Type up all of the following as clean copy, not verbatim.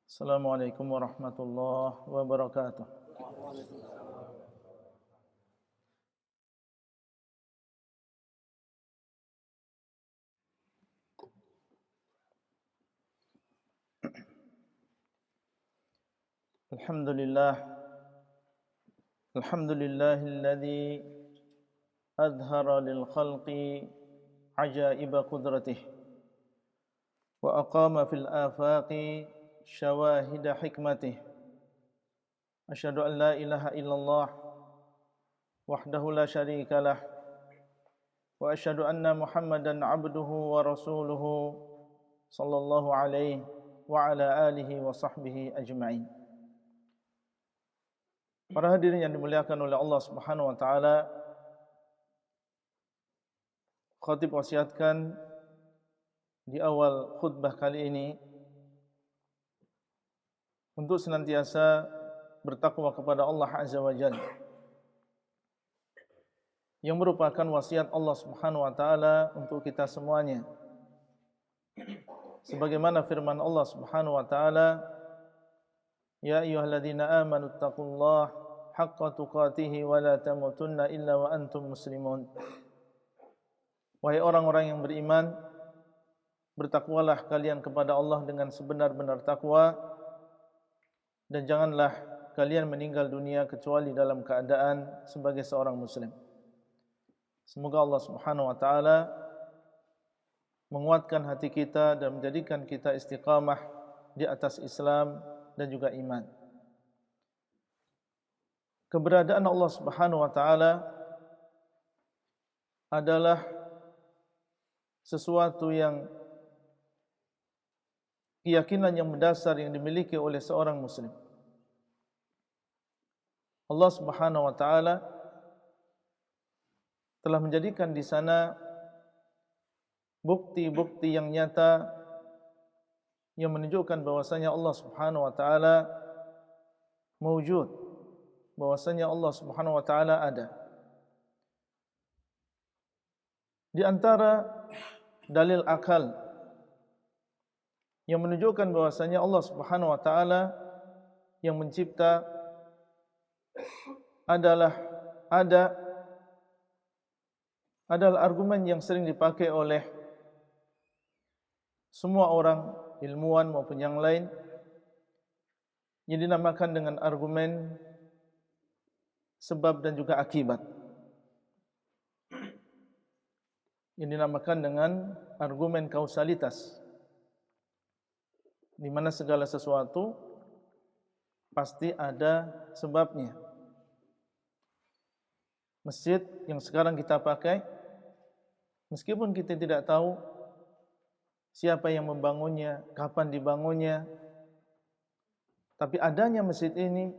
Assalamualaikum warahmatullahi wabarakatuh. Alhamdulillah, alhamdulillahilladzi adhara lil khalqi ajaiba qudratihi wa aqama fil afaqi syawahida hikmatihi. Asyhadu an la ilaha illallah wahdahu la syarika lah wa asyhadu anna Muhammadan abduhu wa rasuluhu sallallahu alaihi wa ala alihi wa sahbihi ajma'in. Para hadirin yang dimuliakan oleh Allah Subhanahu wa taala, khatib wasiatkan di awal khutbah kali ini untuk senantiasa bertakwa kepada Allah Azza wa Jalla, yang merupakan wasiat Allah Subhanahu wa taala untuk kita semuanya. Sebagaimana firman Allah Subhanahu wa taala, ya ayyuhalladzina amanu taqullaha haqqa tuqatih wa la tamutunna illa wa antum muslimun. Wahai orang-orang yang beriman, bertakwalah kalian kepada Allah dengan sebenar-benar takwa, dan janganlah kalian meninggal dunia kecuali dalam keadaan sebagai seorang muslim. Semoga Allah Subhanahu wa taala menguatkan hati kita dan menjadikan kita istiqamah di atas Islam dan juga iman. Keberadaan Allah Subhanahu wa taala adalah sesuatu yang keyakinan yang mendasar yang dimiliki oleh seorang muslim. Allah Subhanahu wa taala telah menjadikan di sana bukti-bukti yang nyata yang menunjukkan bahwasanya Allah Subhanahu wa taala mawjud, bahwasanya Allah Subhanahu wa taala ada. Di antara dalil akal yang menunjukkan bahwasanya Allah Subhanahu wa taala yang mencipta adalah argumen yang sering dipakai oleh semua orang, ilmuwan maupun yang lain, yang dinamakan dengan argumen sebab dan juga akibat, yang dinamakan dengan argumen kausalitas, di mana segala sesuatu pasti ada sebabnya. Masjid yang sekarang kita pakai, meskipun kita tidak tahu siapa yang membangunnya, kapan dibangunnya, tapi adanya masjid ini,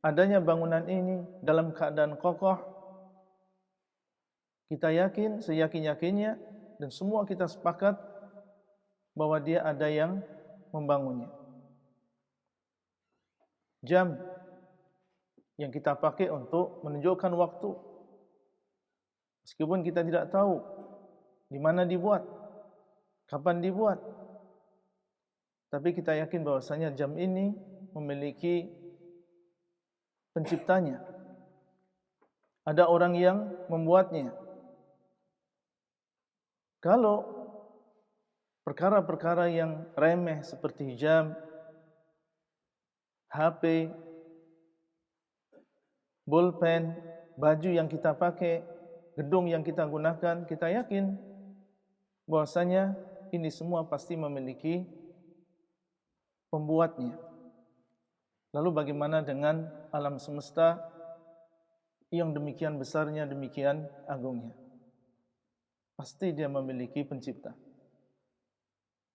adanya bangunan ini dalam keadaan kokoh, kita yakin, seyakin-yakinnya, dan semua kita sepakat bahwa dia ada yang membangunnya. Jam yang kita pakai untuk menunjukkan waktu, meskipun kita tidak tahu di mana dibuat, kapan dibuat, tapi kita yakin bahwasanya jam ini memiliki penciptanya. Ada orang yang membuatnya. Kalau perkara-perkara yang remeh seperti jam, HP, bolpen, baju yang kita pakai, gedung yang kita gunakan, kita yakin bahwasanya ini semua pasti memiliki pembuatnya. Lalu bagaimana dengan alam semesta yang demikian besarnya, demikian agungnya? Pasti dia memiliki pencipta.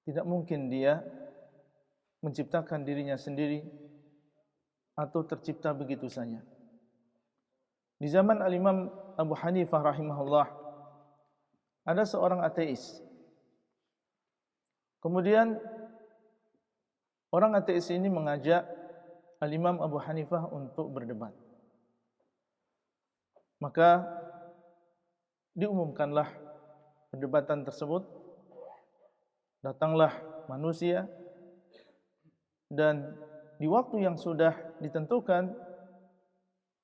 Tidak mungkin dia menciptakan dirinya sendiri atau tercipta begitu saja. Di zaman Al-Imam Abu Hanifah rahimahullah, ada seorang ateis. Kemudian orang ateis ini mengajak Al-Imam Abu Hanifah untuk berdebat. Maka diumumkanlah perdebatan tersebut datanglah manusia dan di waktu yang sudah ditentukan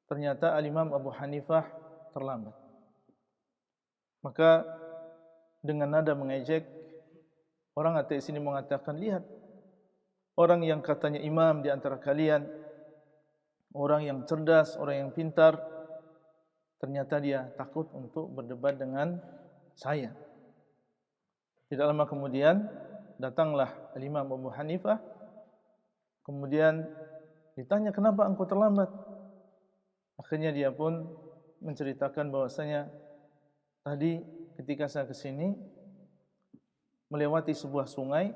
ternyata Al-Imam Abu Hanifah terlambat. Maka dengan nada mengejek, orang ateis ini mengatakan, lihat, orang yang katanya imam di antara kalian, orang yang cerdas, orang yang pintar, ternyata dia takut untuk berdebat dengan saya. Tidak lama kemudian datanglah Al-Imam Abu Hanifah. Kemudian ditanya, kenapa engkau terlambat? Akhirnya dia pun menceritakan bahwasanya tadi ketika saya ke sini melewati sebuah sungai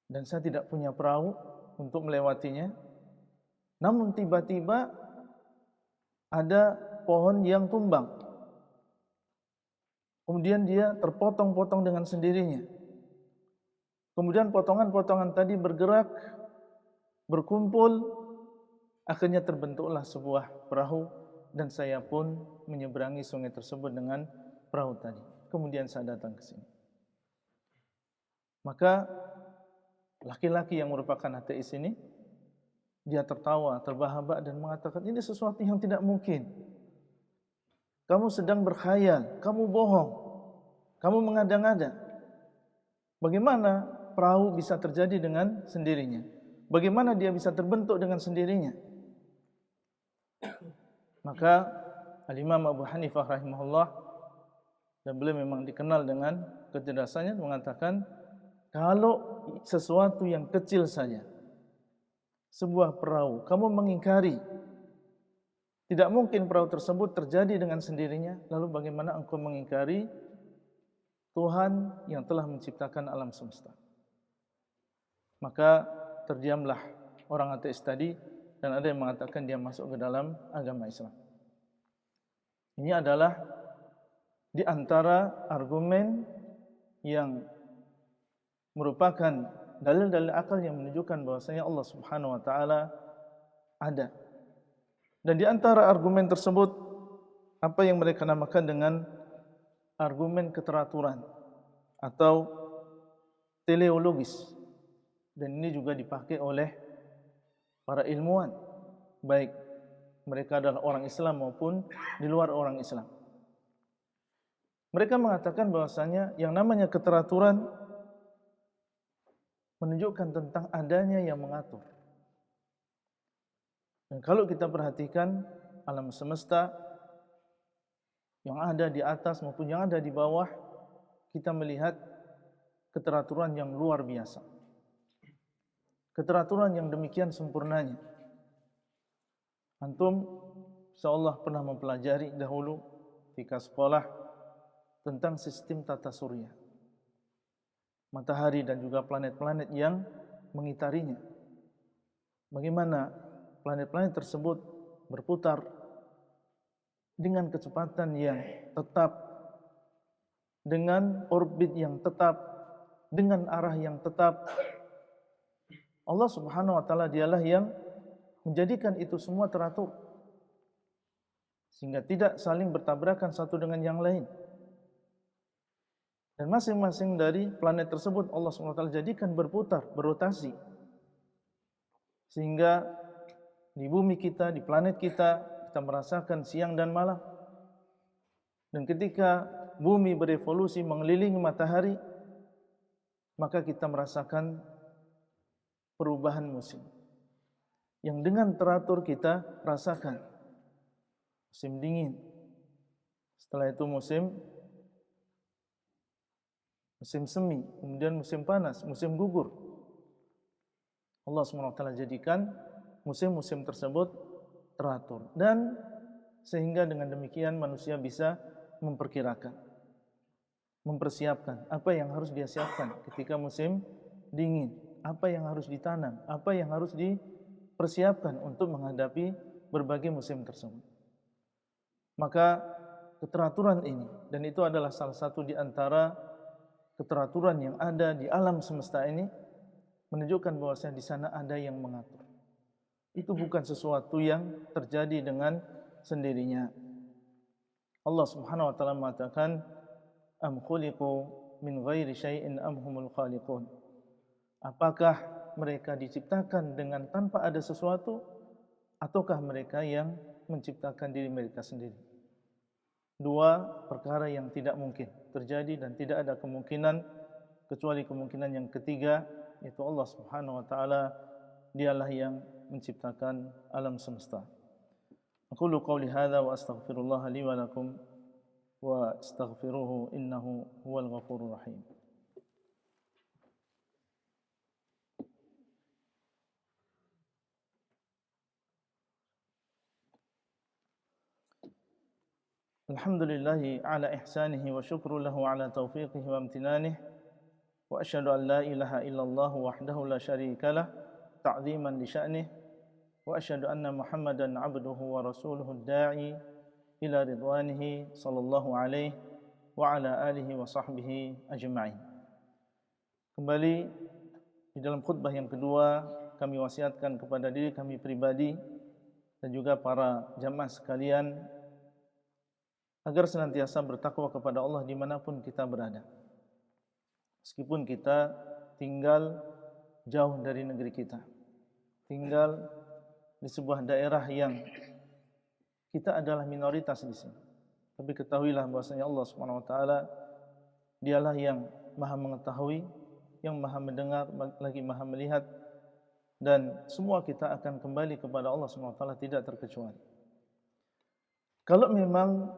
dan saya tidak punya perahu untuk melewatinya. Namun tiba-tiba ada pohon yang tumbang. Kemudian dia terpotong-potong dengan sendirinya. Kemudian potongan-potongan tadi bergerak, berkumpul, akhirnya terbentuklah sebuah perahu dan saya pun menyeberangi sungai tersebut dengan perahu tadi. Kemudian saya datang ke sini. Maka laki-laki yang merupakan ateis ini, dia tertawa, terbahak-bahak dan mengatakan, ini sesuatu yang tidak mungkin. Kamu sedang berkhayal, kamu bohong, kamu mengada-ngada. Bagaimana perahu bisa terjadi dengan sendirinya? Bagaimana dia bisa terbentuk dengan sendirinya? Maka Al-Imam Abu Hanifah rahimahullah, dan beliau memang dikenal dengan kecerdasannya, mengatakan, kalau sesuatu yang kecil saja, sebuah perahu, kamu mengingkari, tidak mungkin perahu tersebut terjadi dengan sendirinya, lalu bagaimana engkau mengingkari Tuhan yang telah menciptakan alam semesta? Maka terdiamlah orang ateis tadi, dan ada yang mengatakan dia masuk ke dalam agama Islam. Ini adalah di antara argumen yang merupakan dalil-dalil akal yang menunjukkan bahwasanya Allah Subhanahu wa taala ada. Dan di antara argumen tersebut, apa yang mereka namakan dengan argumen keteraturan atau teleologis. Dan ini juga dipakai oleh para ilmuwan, baik mereka adalah orang Islam maupun di luar orang Islam. Mereka mengatakan bahwasanya yang namanya keteraturan menunjukkan tentang adanya yang mengatur. Dan kalau kita perhatikan alam semesta yang ada di atas maupun yang ada di bawah, kita melihat keteraturan yang luar biasa. Keteraturan yang demikian sempurnanya. Antum insyaallah pernah mempelajari dahulu ketika sekolah tentang sistem tata surya, matahari dan juga planet-planet yang mengitarinya. Bagaimana planet-planet tersebut berputar dengan kecepatan yang tetap, dengan orbit yang tetap, dengan arah yang tetap. Allah Subhanahu wa taala dialah yang menjadikan itu semua teratur sehingga tidak saling bertabrakan satu dengan yang lain. Dan masing-masing dari planet tersebut Allah Subhanahu wa taala jadikan berputar, berotasi. Sehingga di bumi kita, di planet kita, kita merasakan siang dan malam. Dan ketika bumi berevolusi mengelilingi matahari, maka kita merasakan perubahan musim yang dengan teratur kita rasakan. Musim dingin, setelah itu musim semi, kemudian musim panas, musim gugur. Allah SWT jadikan musim-musim tersebut teratur, dan sehingga dengan demikian manusia bisa memperkirakan, mempersiapkan apa yang harus dia siapkan ketika musim dingin, apa yang harus ditanam, apa yang harus dipersiapkan untuk menghadapi berbagai musim tersebut. Maka keteraturan ini, dan itu adalah salah satu di antara keteraturan yang ada di alam semesta ini, menunjukkan bahwasanya di sana ada yang mengatur. Itu bukan sesuatu yang terjadi dengan sendirinya. Allah Subhanahu wa taala mengatakan, am khuliqu min ghairi syai'in am humul khaliqun? Apakah mereka diciptakan dengan tanpa ada sesuatu, ataukah mereka yang menciptakan diri mereka sendiri? Dua perkara yang tidak mungkin terjadi dan tidak ada kemungkinan kecuali kemungkinan yang ketiga, yaitu Allah Subhanahu wa taala dialah yang menciptakan alam semesta. Aqulu qawli hadza wa astaghfirullah li wa lakum wa astaghfiruhu innahu huwal ghafurur rahim. Alhamdulillahi ala ihsanihi wa syukru lahu ala taufiqihi wa amtinanihi wa asyhadu an la ilaha illallah wahdahu la syarika lah ta'ziman li sya'nihi wa asyhadu anna Muhammadan abduhu wa rasuluhu da'i ila ridwanihi sallallahu alaihi wa ala alihi wa sahbihi ajma'in. Kembali di dalam khutbah yang kedua, kami wasiatkan kepada diri kami pribadi dan juga para jamaah sekalian agar senantiasa bertakwa kepada Allah dimanapun kita berada. Meskipun kita tinggal jauh dari negeri kita, tinggal di sebuah daerah yang kita adalah minoritas di sini, tapi ketahuilah bahwasanya Allah Subhanahu wa taala dialah yang Maha mengetahui, yang Maha mendengar, lagi Maha melihat, dan semua kita akan kembali kepada Allah Subhanahu wa taala tidak terkecuali. Kalau memang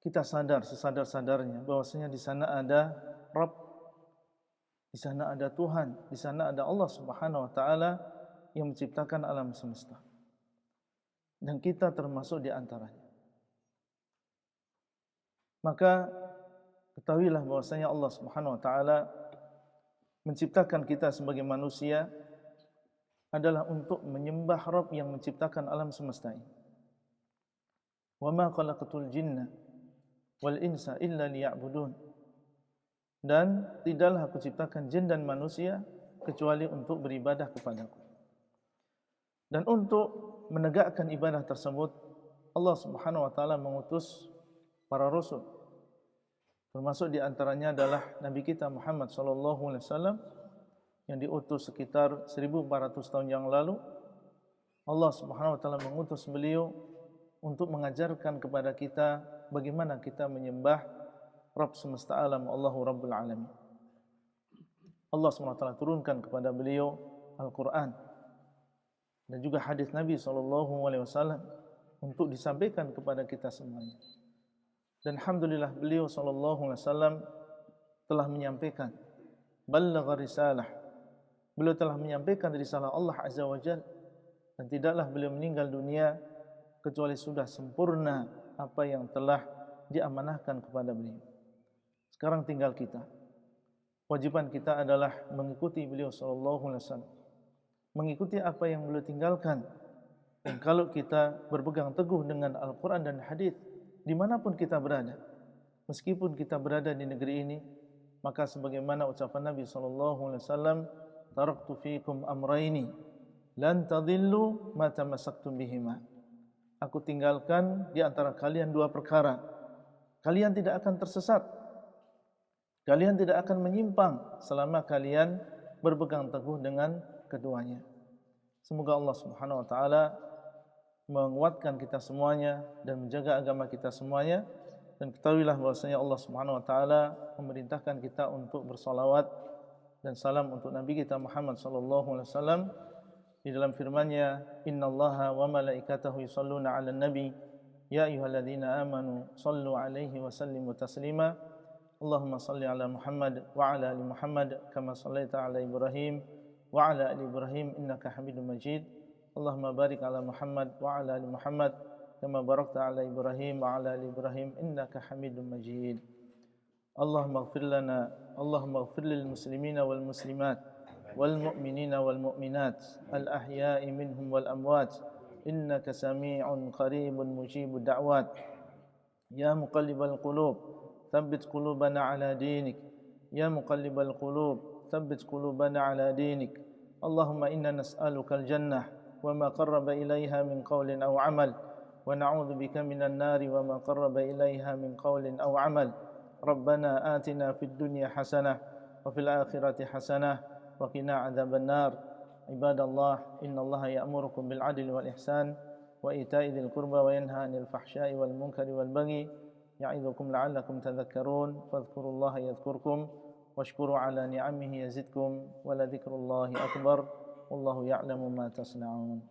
kita sadar sesadar-sadarnya bahwasanya di sana ada Rabb, di sana ada Tuhan, di sana ada Allah Subhanahu wa taala yang menciptakan alam semesta, dan kita termasuk di antaranya, maka ketahuilah bahwasanya Allah Subhanahu wa taala menciptakan kita sebagai manusia adalah untuk menyembah Rabb yang menciptakan alam semesta ini. Wa ma khalaqatul jinna wal insa illa liya'budun. Dan tidaklah aku ciptakan jin dan manusia kecuali untuk beribadah kepadaku. Dan untuk menegakkan ibadah tersebut, Allah Subhanahu wa taala mengutus para rasul. Termasuk di antaranya adalah Nabi kita Muhammad sallallahu alaihi wasallam yang diutus sekitar 1400 tahun yang lalu. Allah Subhanahu wa taala mengutus beliau untuk mengajarkan kepada kita bagaimana kita menyembah Rabb semesta alam, Allahu Rabbul Alamin. Allah SWT turunkan kepada beliau Al-Quran dan juga hadis Nabi SAW untuk disampaikan kepada kita semuanya. Dan alhamdulillah beliau SAW telah menyampaikan ballagha risalah. Beliau telah menyampaikan risalah Allah Azza wa Jalla, dan tidaklah beliau meninggal dunia kecuali sudah sempurna apa yang telah diamanahkan kepada beliau. Sekarang tinggal kita. Wajiban kita adalah mengikuti beliau sallallahu alaihi wasallam, mengikuti apa yang beliau tinggalkan. Dan kalau kita berpegang teguh dengan Al-Quran dan hadis dimanapun kita berada, meskipun kita berada di negeri ini, maka sebagaimana ucapan Nabi sallallahu alaihi wasallam, taraktu fiikum amraini lan tadillu ma tamassaktum bihima. Aku tinggalkan di antara kalian dua perkara, kalian tidak akan tersesat, kalian tidak akan menyimpang selama kalian berpegang teguh dengan keduanya. Semoga Allah Subhanahu wa taala menguatkan kita semuanya dan menjaga agama kita semuanya. Dan ketahuilah bahwasanya Allah Subhanahu wa taala memerintahkan kita untuk bersalawat dan salam untuk Nabi kita Muhammad sallallahu alaihi wasallam di dalam firman-Nya, innallaha wa malaikatahu yusholluna 'alan nabi ya ayyuhalladzina amanu shallu 'alaihi wa sallimu taslima. Allahumma shalli 'ala Muhammad wa 'ala ali Muhammad kama shallaita 'ala Ibrahim wa 'ala ali Ibrahim innaka Hamidum Majid. Allahumma barik 'ala Muhammad wa 'ala ali Muhammad kama barakta 'ala Ibrahim wa 'ala ali Ibrahim innaka Hamidum Majid. Allahumma ighfir lana, Allahumma ighfir lil muslimina wal muslimat والمؤمنين والمؤمنات الأحياء منهم والأموات إنك سميع قريب مجيب الدعوات يا مقلب القلوب ثبت قلوبنا على دينك يا مقلب القلوب ثبت قلوبنا على دينك اللهم إنا نسألك الجنة وما قرب إليها من قول أو عمل ونعوذ بك من النار وما قرب إليها من قول أو عمل ربنا آتنا في الدنيا حسنة وفي الآخرة حسنة وقنا عذاب النار. عباد الله إن الله يأمركم بالعدل والإحسان وإيتاء ذي القربى وينهى عن الفحشاء والمنكر والبغي يعظكم لعلكم تذكرون فاذكروا الله يذكركم واشكروا على نعمه يزدكم ولذكر الله أكبر والله يعلم ما تصنعون.